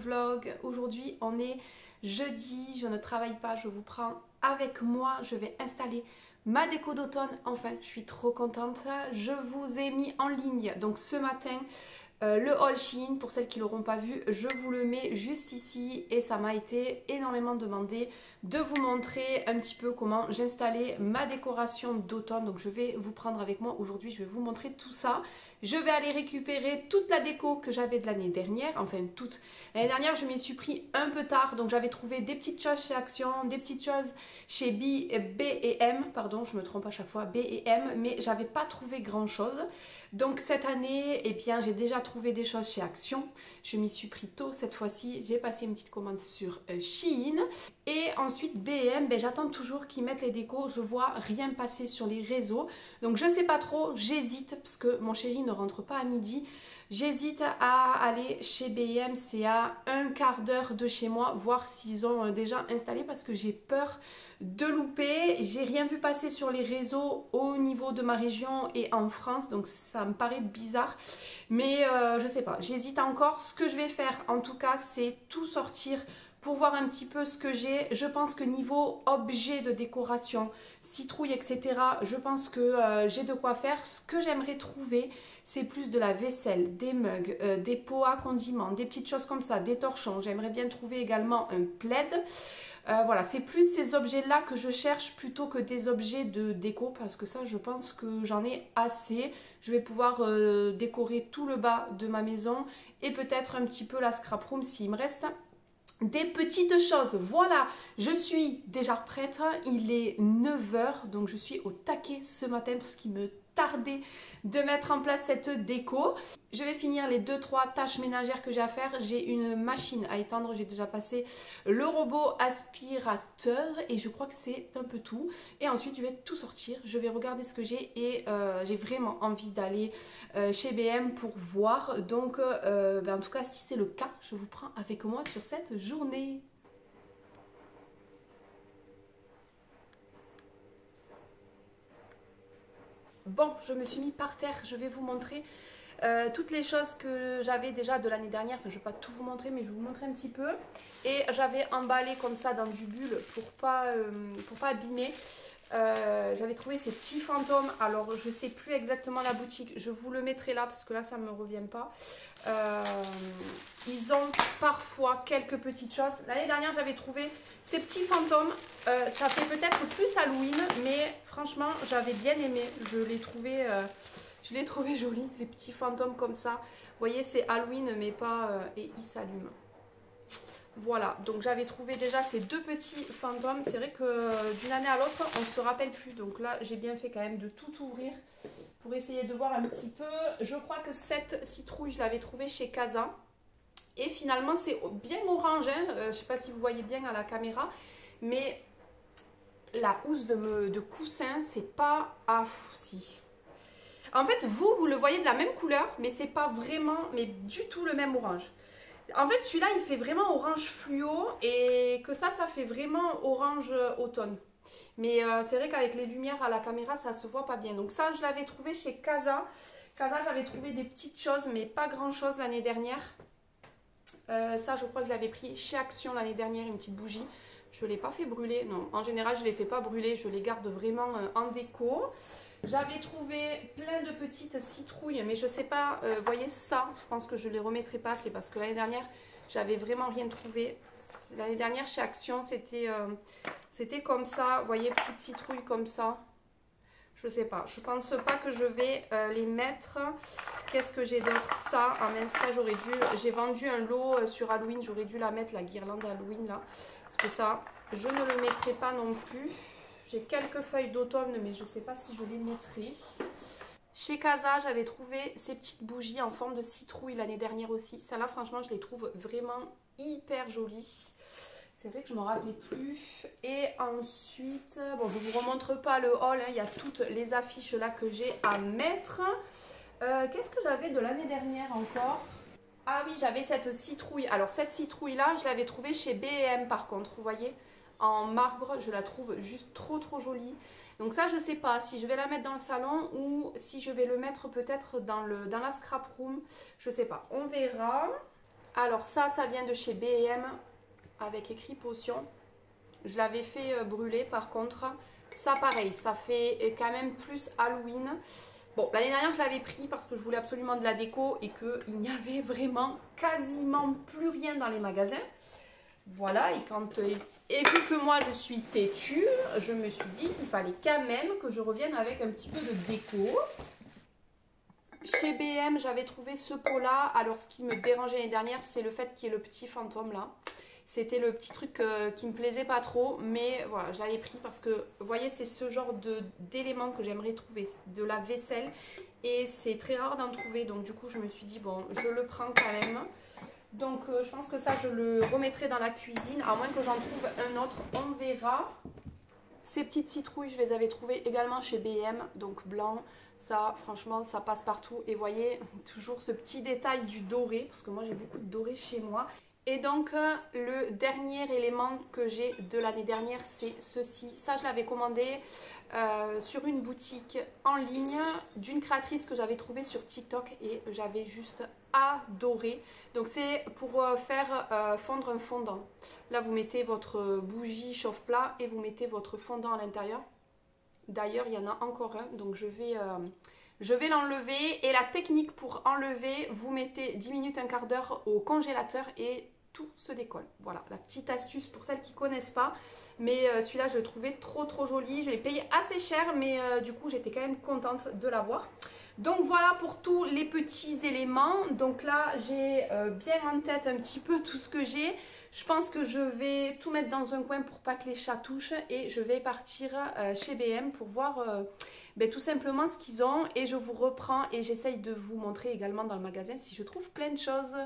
vlog. Aujourd'hui on est jeudi, je ne travaille pas, je vous prends avec moi, je vais installer ma déco d'automne. Enfin, je suis trop contente. Je vous ai mis en ligne donc ce matin le haul Shein. Pour celles qui ne l'auront pas vu, je vous le mets juste ici et ça m'a été énormément demandé de vous montrer un petit peu comment j'installais ma décoration d'automne. Donc je vais vous prendre avec moi aujourd'hui, je vais vous montrer tout ça. Je vais aller récupérer toute la déco que j'avais de l'année dernière, enfin toute. L'année dernière je m'y suis pris un peu tard, donc j'avais trouvé des petites choses chez Action, des petites choses chez B&M, pardon je me trompe à chaque fois, B&M, mais j'avais pas trouvé grand chose. Donc cette année, eh bien j'ai déjà trouvé des choses chez Action, je m'y suis pris tôt cette fois-ci, j'ai passé une petite commande sur Shein. Et ensuite B&M, ben, j'attends toujours qu'ils mettent les décos, je vois rien passer sur les réseaux. Donc je sais pas trop, j'hésite parce que mon chéri ne rentre pas à midi. J'hésite à aller chez B&M, c'est à un quart d'heure de chez moi, voir s'ils ont déjà installé parce que j'ai peur de louper. J'ai rien vu passer sur les réseaux au niveau de ma région et en France, donc ça me paraît bizarre. Mais je sais pas, j'hésite encore. Ce que je vais faire en tout cas, c'est tout sortir pour voir un petit peu ce que j'ai. Je pense que niveau objet de décoration, citrouille, etc., je pense que j'ai de quoi faire. Ce que j'aimerais trouver, c'est plus de la vaisselle, des mugs, des pots à condiments, des petites choses comme ça, des torchons. J'aimerais bien trouver également un plaid. Voilà, c'est plus ces objets-là que je cherche plutôt que des objets de déco parce que ça, je pense que j'en ai assez. Je vais pouvoir décorer tout le bas de ma maison et peut-être un petit peu la scrap room s'il me reste des petites choses. Voilà, je suis déjà prête, il est 9 h, donc je suis au taquet ce matin parce qu'il me tardait de mettre en place cette déco. Je vais finir les 2-3 tâches ménagères que j'ai à faire. J'ai une machine à étendre, j'ai déjà passé le robot aspirateur et je crois que c'est un peu tout. Et ensuite je vais tout sortir, je vais regarder ce que j'ai et j'ai vraiment envie d'aller chez B&M pour voir. Donc en tout cas si c'est le cas, je vous prends avec moi sur cette journée. Bon, je me suis mis par terre, je vais vous montrer toutes les choses que j'avais déjà de l'année dernière. Enfin, je ne vais pas tout vous montrer, mais je vais vous montrer un petit peu. Et j'avais emballé comme ça dans du bulle pour pas abîmer. J'avais trouvé ces petits fantômes. Alors, je ne sais plus exactement la boutique. Je vous le mettrai là parce que là, ça ne me revient pas. Ils ont parfois quelques petites choses. L'année dernière, j'avais trouvé ces petits fantômes. Ça fait peut-être plus Halloween, mais franchement, j'avais bien aimé. Je les trouvais jolis, les petits fantômes comme ça. Vous voyez, c'est Halloween, mais pas... et ils s'allument. Voilà, donc j'avais trouvé déjà ces deux petits fantômes. C'est vrai que d'une année à l'autre, on ne se rappelle plus. Donc là, j'ai bien fait quand même de tout ouvrir pour essayer de voir un petit peu. Je crois que cette citrouille, je l'avais trouvée chez Casa. Et finalement, c'est bien orange. Hein. Je ne sais pas si vous voyez bien à la caméra. Mais la housse de coussin, c'est pas... Ah, si. En fait, vous le voyez de la même couleur, mais c'est pas vraiment, mais du tout le même orange. En fait, celui-là, il fait vraiment orange fluo et que ça fait vraiment orange automne. Mais c'est vrai qu'avec les lumières à la caméra, ça se voit pas bien. Donc ça, je l'avais trouvé chez Casa. Casa, j'avais trouvé des petites choses, mais pas grand-chose l'année dernière. Ça, je crois que je l'avais pris chez Action l'année dernière, une petite bougie. Je ne l'ai pas fait brûler. Non, en général, je ne les fais pas brûler. Je les garde vraiment en déco. J'avais trouvé plein de petites citrouilles, mais je sais pas, vous voyez ça, je pense que je ne les remettrai pas, c'est parce que l'année dernière, j'avais vraiment rien trouvé. L'année dernière, chez Action, c'était comme ça, vous voyez, petites citrouilles comme ça. Je sais pas, je pense pas que je vais les mettre. Qu'est-ce que j'ai d'autre? Ça, ah mince, ça j'aurais dû, j'ai vendu un lot sur Halloween, j'aurais dû la mettre, la guirlande Halloween là. Parce que ça, je ne le mettrai pas non plus. J'ai quelques feuilles d'automne, mais je ne sais pas si je les mettrai. Chez Casa, j'avais trouvé ces petites bougies en forme de citrouille l'année dernière aussi. Celles-là, franchement, je les trouve vraiment hyper jolies. C'est vrai que je ne m'en rappelais plus. Et ensuite, bon, je ne vous remontre pas le haul. Hein, il y a toutes les affiches là que j'ai à mettre. Qu'est-ce que j'avais de l'année dernière encore? Ah oui, j'avais cette citrouille. Alors, cette citrouille-là, je l'avais trouvée chez B&M par contre, vous voyez, en marbre, je la trouve juste trop jolie. Donc ça, je sais pas si je vais la mettre dans le salon ou si je vais le mettre peut-être dans la scrap room. Je sais pas, on verra. Alors ça vient de chez B&M avec écrit potion. Je l'avais fait brûler par contre. Ça pareil, ça fait quand même plus Halloween. Bon, l'année dernière je l'avais pris parce que je voulais absolument de la déco et qu'il n'y avait vraiment quasiment plus rien dans les magasins. Voilà, et vu que moi je suis têtue, je me suis dit qu'il fallait quand même que je revienne avec un petit peu de déco. Chez B&M, j'avais trouvé ce pot-là. Alors, ce qui me dérangeait l'année dernière, c'est le fait qu'il y ait le petit fantôme là. C'était le petit truc qui me plaisait pas trop. Mais voilà, je l'avais pris parce que, vous voyez, c'est ce genre d'éléments que j'aimerais trouver. De la vaisselle. Et c'est très rare d'en trouver. Donc, du coup, je me suis dit, bon, je le prends quand même. Donc, je pense que ça, je le remettrai dans la cuisine. À moins que j'en trouve un autre, on verra. Ces petites citrouilles, je les avais trouvées également chez B&M. Donc, blanc. Ça, franchement, ça passe partout. Et voyez, toujours ce petit détail du doré, parce que moi, j'ai beaucoup de doré chez moi. Et donc, le dernier élément que j'ai de l'année dernière, c'est ceci. Ça, je l'avais commandé sur une boutique en ligne d'une créatrice que j'avais trouvée sur TikTok et j'avais juste adoré. Donc, c'est pour faire fondre un fondant. Là, vous mettez votre bougie chauffe-plat et vous mettez votre fondant à l'intérieur. D'ailleurs, il y en a encore un, donc je vais l'enlever. Et la technique pour enlever, vous mettez 10 minutes, un quart d'heure au congélateur et tout se décolle. Voilà, la petite astuce pour celles qui ne connaissent pas. Mais celui-là, je le trouvais trop joli. Je l'ai payé assez cher, mais du coup, j'étais quand même contente de l'avoir. Donc voilà pour tous les petits éléments. Donc là, j'ai bien en tête un petit peu tout ce que j'ai. Je pense que je vais tout mettre dans un coin pour pas que les chats touchent. Et je vais partir chez B&M pour voir tout simplement ce qu'ils ont. Et je vous reprends et j'essaye de vous montrer également dans le magasin si je trouve plein de choses.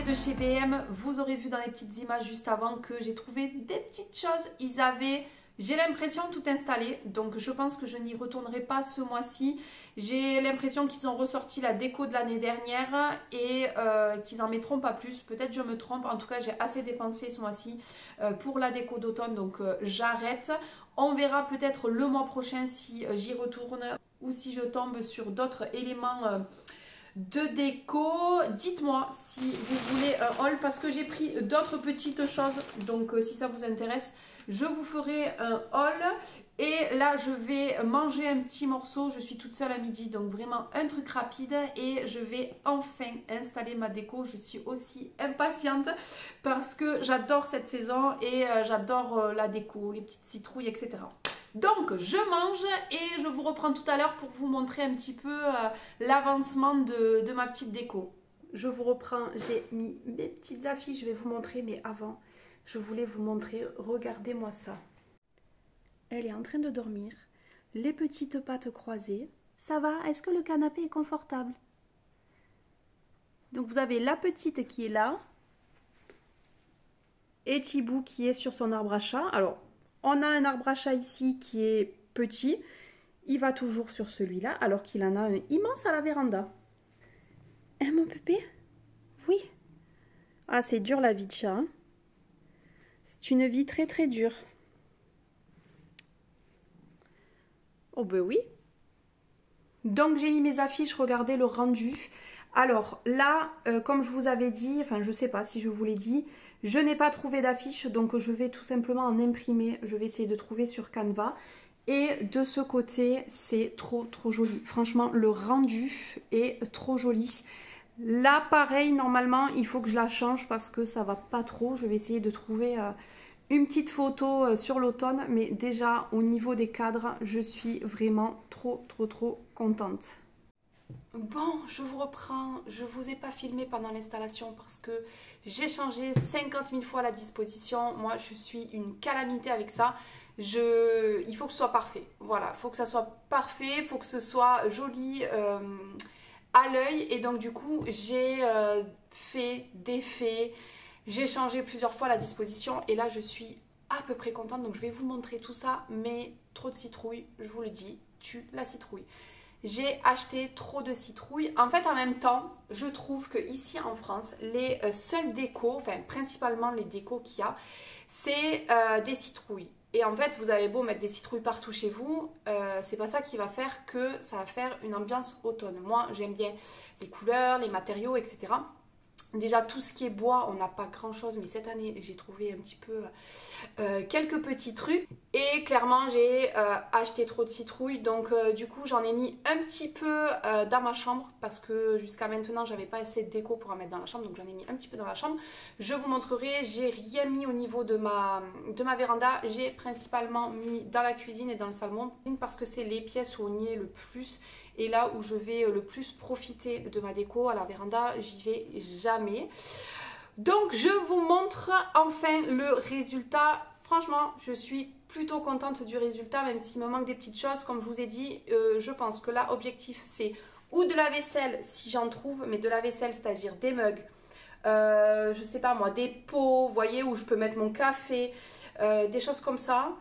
De chez B&M, vous aurez vu dans les petites images juste avant que j'ai trouvé des petites choses. Ils avaient, j'ai l'impression, tout installé, donc je pense que je n'y retournerai pas ce mois-ci. J'ai l'impression qu'ils ont ressorti la déco de l'année dernière et qu'ils en mettront pas plus. Peut-être je me trompe, en tout cas j'ai assez dépensé ce mois-ci pour la déco d'automne, donc j'arrête. On verra peut-être le mois prochain si j'y retourne ou si je tombe sur d'autres éléments de déco. Dites-moi si vous voulez un haul parce que j'ai pris d'autres petites choses, donc si ça vous intéresse je vous ferai un haul. Et là je vais manger un petit morceau, je suis toute seule à midi, donc vraiment un truc rapide et je vais enfin installer ma déco. Je suis aussi impatiente parce que j'adore cette saison et j'adore la déco, les petites citrouilles, etc. Donc je mange et je vous reprends tout à l'heure pour vous montrer un petit peu l'avancement de ma petite déco. Je vous reprends, j'ai mis mes petites affiches, je vais vous montrer, mais avant je voulais vous montrer, regardez-moi ça. Elle est en train de dormir, les petites pattes croisées. Ça va? Est-ce que le canapé est confortable? Donc vous avez la petite qui est là et Thibou qui est sur son arbre à chat. Alors on a un arbre à chat ici qui est petit. Il va toujours sur celui-là alors qu'il en a un immense à la véranda. Hein mon bébé? Oui. Ah c'est dur la vie de chat. Hein? C'est une vie très dure. Oh ben oui. Donc j'ai mis mes affiches, regardez le rendu. Alors là, comme je vous avais dit, enfin je sais pas si je vous l'ai dit, je n'ai pas trouvé d'affiche, donc je vais tout simplement en imprimer. Je vais essayer de trouver sur Canva. Et de ce côté, c'est trop joli. Franchement, le rendu est trop joli. Là, pareil, normalement, il faut que je la change parce que ça va pas trop. Je vais essayer de trouver une petite photo sur l'automne. Mais déjà, au niveau des cadres, je suis vraiment trop contente. Bon, je vous reprends. Je vous ai pas filmé pendant l'installation parce que j'ai changé 50 000 fois la disposition. Moi, je suis une calamité avec ça. Il faut que ce soit parfait. Voilà, il faut que ça soit parfait, il faut que ce soit joli à l'œil. Et donc, du coup, j'ai fait, défait, j'ai changé plusieurs fois la disposition. Et là, je suis à peu près contente. Donc, je vais vous montrer tout ça. Mais trop de citrouille, je vous le dis, tue la citrouille. J'ai acheté trop de citrouilles. En fait, en même temps, je trouve que ici en France, les seules décos, enfin principalement les décos qu'il y a, c'est des citrouilles. Et en fait, vous avez beau mettre des citrouilles partout chez vous, c'est pas ça qui va faire que ça va faire une ambiance automne. Moi, j'aime bien les couleurs, les matériaux, etc. Déjà, tout ce qui est bois, on n'a pas grand chose, mais cette année, j'ai trouvé un petit peu quelques petits trucs. Et clairement, j'ai acheté trop de citrouilles, donc du coup, j'en ai mis un petit peu dans ma chambre, parce que jusqu'à maintenant, j'avais pas assez de déco pour en mettre dans la chambre, donc j'en ai mis un petit peu dans la chambre. Je vous montrerai, j'ai rien mis au niveau de ma véranda, j'ai principalement mis dans la cuisine et dans le salon, parce que c'est les pièces où on y est le plus. Et là où je vais le plus profiter de ma déco à la véranda, j'y vais jamais. Donc je vous montre enfin le résultat. Franchement, je suis plutôt contente du résultat, même s'il me manque des petites choses. Comme je vous ai dit, je pense que là, objectif, c'est ou de la vaisselle, si j'en trouve, mais de la vaisselle, c'est-à-dire des mugs, je sais pas moi, des pots, vous voyez, où je peux mettre mon café, des choses comme ça.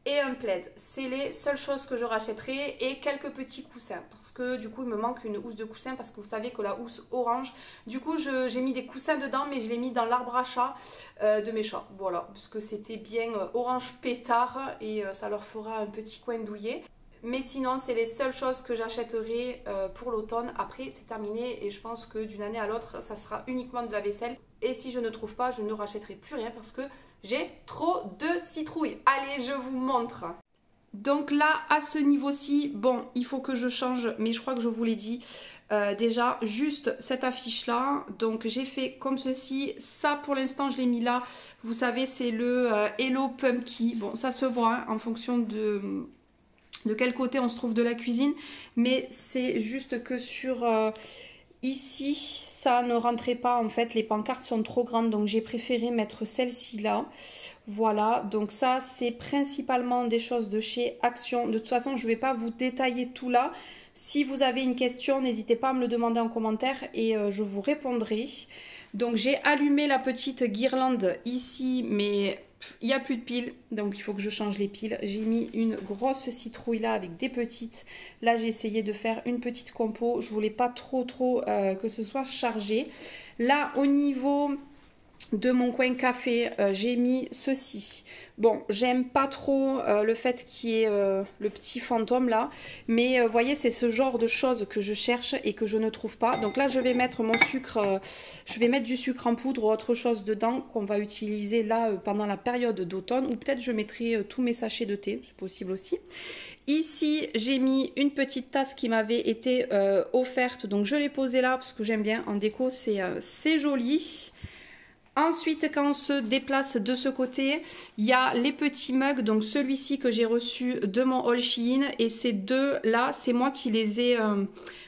Et un plaid, c'est les seules choses que je rachèterai, et quelques petits coussins parce que du coup il me manque une housse de coussin, parce que vous savez que la housse orange, du coup j'ai mis des coussins dedans, mais je l'ai mis dans l'arbre à chat de mes chats, voilà, parce que c'était bien orange pétard et ça leur fera un petit coin douillet. Mais sinon, c'est les seules choses que j'achèterai pour l'automne. Après, c'est terminé et je pense que d'une année à l'autre, ça sera uniquement de la vaisselle. Et si je ne trouve pas, je ne rachèterai plus rien parce que j'ai trop de citrouilles. Allez, je vous montre. Donc là, à ce niveau-ci, bon, il faut que je change, mais je crois que je vous l'ai dit. Déjà, juste cette affiche-là. Donc, j'ai fait comme ceci. Ça, pour l'instant, je l'ai mis là. Vous savez, c'est le Hello Pumpkin. Bon, ça se voit hein, en fonction de quel côté on se trouve de la cuisine, mais c'est juste que sur ici ça ne rentrait pas, en fait les pancartes sont trop grandes, donc j'ai préféré mettre celle-ci là. Voilà, donc ça c'est principalement des choses de chez Action. De toute façon je ne vais pas vous détailler tout là. Si vous avez une question, n'hésitez pas à me le demander en commentaire et je vous répondrai. Donc j'ai allumé la petite guirlande ici, mais il n'y a plus de piles, donc il faut que je change les piles. J'ai mis une grosse citrouille là avec des petites. Là j'ai essayé de faire une petite compo, je voulais pas trop que ce soit chargé. Là au niveau de mon coin café, j'ai mis ceci. Bon, j'aime pas trop le fait qu'il y ait le petit fantôme là, mais vous voyez, c'est ce genre de choses que je cherche et que je ne trouve pas. Donc là, je vais mettre mon sucre, je vais mettre du sucre en poudre ou autre chose dedans qu'on va utiliser là pendant la période d'automne, ou peut-être je mettrai tous mes sachets de thé, c'est possible aussi. Ici, j'ai mis une petite tasse qui m'avait été offerte, donc je l'ai posée là parce que j'aime bien en déco, c'est joli. Ensuite, quand on se déplace de ce côté, il y a les petits mugs. Donc celui-ci que j'ai reçu de mon haul Shein, et ces deux là, c'est moi qui les ai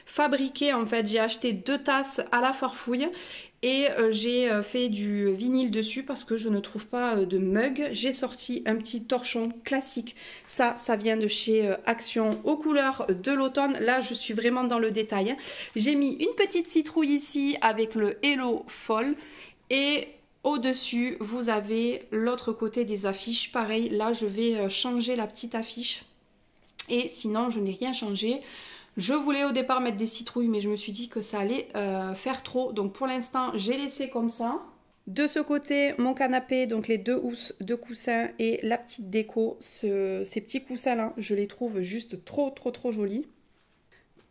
fabriqués. En fait, j'ai acheté 2 tasses à la farfouille et j'ai fait du vinyle dessus parce que je ne trouve pas de mug. J'ai sorti un petit torchon classique. Ça vient de chez Action, aux couleurs de l'automne. Là, je suis vraiment dans le détail. J'ai mis une petite citrouille ici avec le Hello Fall. Et au-dessus, vous avez l'autre côté des affiches. Pareil, là, je vais changer la petite affiche. Et sinon, je n'ai rien changé. Je voulais au départ mettre des citrouilles, mais je me suis dit que ça allait faire trop. Donc pour l'instant, j'ai laissé comme ça. De ce côté, mon canapé, donc les 2 housses de coussins et la petite déco. Ces petits coussins-là, je les trouve juste trop jolis.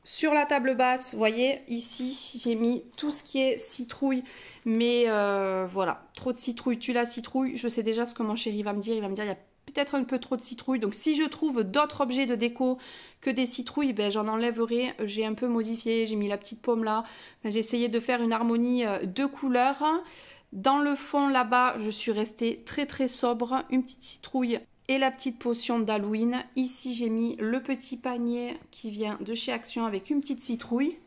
Sur la table basse, vous voyez, ici, j'ai mis tout ce qui est citrouille. Mais voilà, trop de citrouille, tue la citrouille. Je sais déjà ce que mon chéri va me dire. Il va me dire, il y a peut-être un peu trop de citrouilles. Donc si je trouve d'autres objets de déco que des citrouilles, ben, j'en enlèverai. J'ai un peu modifié, j'ai mis la petite pomme là. Enfin, j'ai essayé de faire une harmonie de couleurs. Dans le fond là-bas, je suis restée très très sobre. Une petite citrouille et la petite potion d'Halloween. Ici, j'ai mis le petit panier qui vient de chez Action avec une petite citrouille.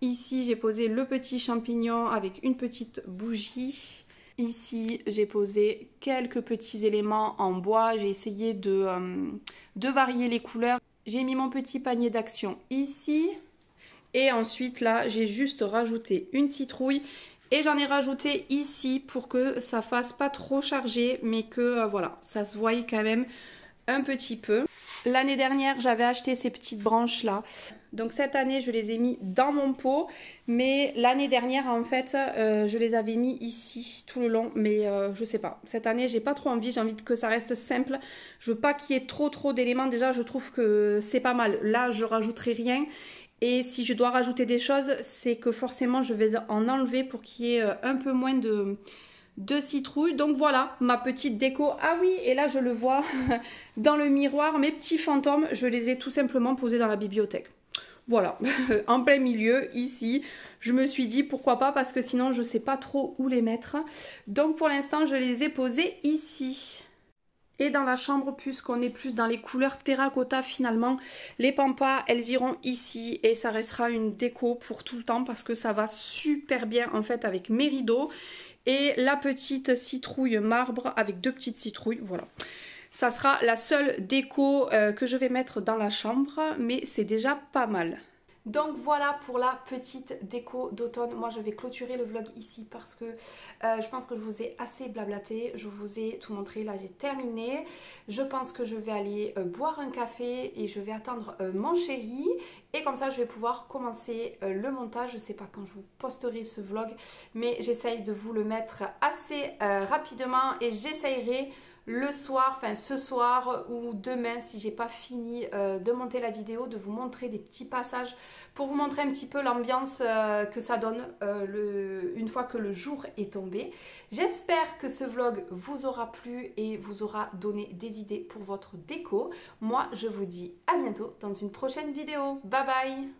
Ici, j'ai posé le petit champignon avec une petite bougie. Ici, j'ai posé quelques petits éléments en bois. J'ai essayé de varier les couleurs. J'ai mis mon petit panier d'Action ici. Et ensuite, là, j'ai juste rajouté une citrouille. Et j'en ai rajouté ici pour que ça fasse pas trop chargé, mais que voilà, ça se voie quand même un petit peu. L'année dernière, j'avais acheté ces petites branches là. Donc cette année, je les ai mis dans mon pot. Mais l'année dernière, en fait, je les avais mis ici tout le long. Mais je sais pas. Cette année, j'ai pas trop envie. J'ai envie que ça reste simple. Je veux pas qu'il y ait trop d'éléments. Déjà, je trouve que c'est pas mal. Là, je rajouterai rien. Et si je dois rajouter des choses, c'est que forcément, je vais en enlever pour qu'il y ait un peu moins de citrouilles. Donc voilà, ma petite déco. Ah oui, et là, je le vois dans le miroir. Mes petits fantômes, je les ai tout simplement posés dans la bibliothèque. Voilà, en plein milieu, ici. Je me suis dit pourquoi pas, parce que sinon, je ne sais pas trop où les mettre. Donc pour l'instant, je les ai posés ici. Et dans la chambre, puisqu'on est plus dans les couleurs terracotta finalement, les pampas, elles iront ici et ça restera une déco pour tout le temps parce que ça va super bien en fait avec mes rideaux. Et la petite citrouille marbre avec deux petites citrouilles, voilà. Ça sera la seule déco que je vais mettre dans la chambre, mais c'est déjà pas mal. Donc voilà pour la petite déco d'automne. Moi je vais clôturer le vlog ici parce que je pense que je vous ai assez blablaté. Je vous ai tout montré, là j'ai terminé. Je pense que je vais aller boire un café et je vais attendre mon chéri. Et comme ça je vais pouvoir commencer le montage. Je sais pas quand je vous posterai ce vlog, mais j'essaye de vous le mettre assez rapidement et j'essayerai le soir, enfin ce soir ou demain si j'ai pas fini de monter la vidéo, de vous montrer des petits passages pour vous montrer un petit peu l'ambiance que ça donne une fois que le jour est tombé. J'espère que ce vlog vous aura plu et vous aura donné des idées pour votre déco. Moi je vous dis à bientôt dans une prochaine vidéo. Bye bye!